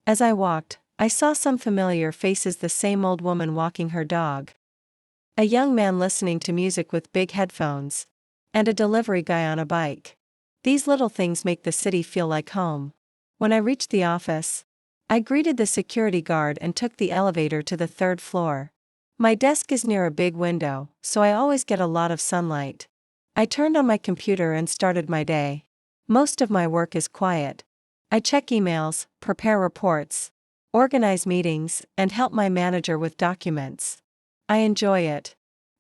As I walked, I saw some familiar faces, the same old woman walking her dog, a young man listening to music with big headphones, and a delivery guy on a bike. These little things make the city feel like home. When I reached the office, I greeted the security guard and took the elevator to the third floor. My desk is near a big window, so I always get a lot of sunlight. I turned on my computer and started my day. Most of my work is quiet. I check emails, prepare reports, organize meetings, and help my manager with documents. I enjoy it.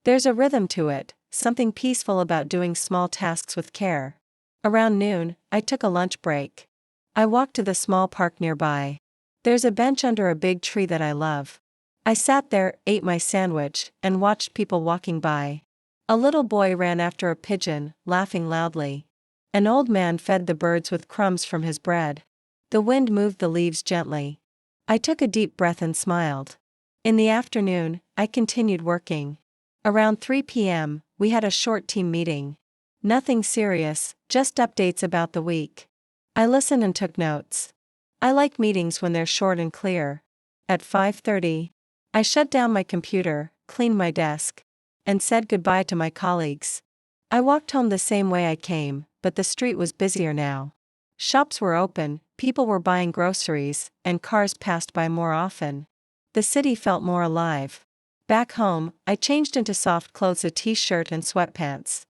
There's a rhythm to it, something peaceful about doing small tasks with care. Around noon, I took a lunch break. I walked to the small park nearby. There's a bench under a big tree that I love. I sat there, ate my sandwich, and watched people walking by. A little boy ran after a pigeon, laughing loudly. An old man fed the birds with crumbs from his bread. The wind moved the leaves gently. I took a deep breath and smiled. In the afternoon, I continued working. Around 3 p.m., we had a short team meeting. Nothing serious, just updates about the week. I listened and took notes. I like meetings when they're short and clear. At 5:30, I shut down my computer, cleaned my desk, and said goodbye to my colleagues. I walked home the same way I came, but the street was busier now. Shops were open, people were buying groceries, and cars passed by more often. The city felt more alive. Back home, I changed into soft clothes, a t-shirt and sweatpants.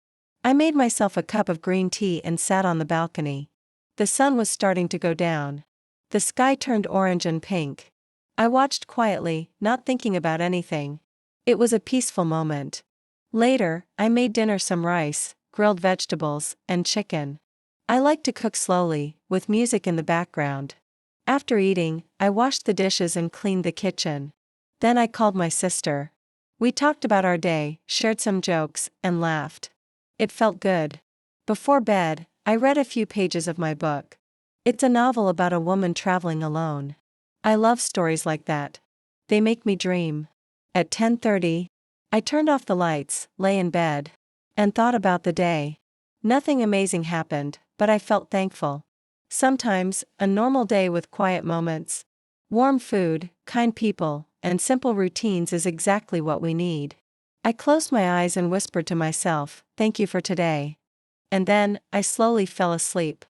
I made myself a cup of green tea and sat on the balcony. The sun was starting to go down. The sky turned orange and pink. I watched quietly, not thinking about anything. It was a peaceful moment. Later, I made dinner, some rice, grilled vegetables, and chicken. I like to cook slowly, with music in the background. After eating, I washed the dishes and cleaned the kitchen. Then I called my sister. We talked about our day, shared some jokes, and laughed. It felt good. Before bed, I read a few pages of my book. It's a novel about a woman traveling alone. I love stories like that. They make me dream. At 10:30, I turned off the lights, lay in bed, and thought about the day. Nothing amazing happened, but I felt thankful. Sometimes, a normal day with quiet moments, warm food, kind people, and simple routines is exactly what we need. I closed my eyes and whispered to myself, "Thank you for today." And then, I slowly fell asleep.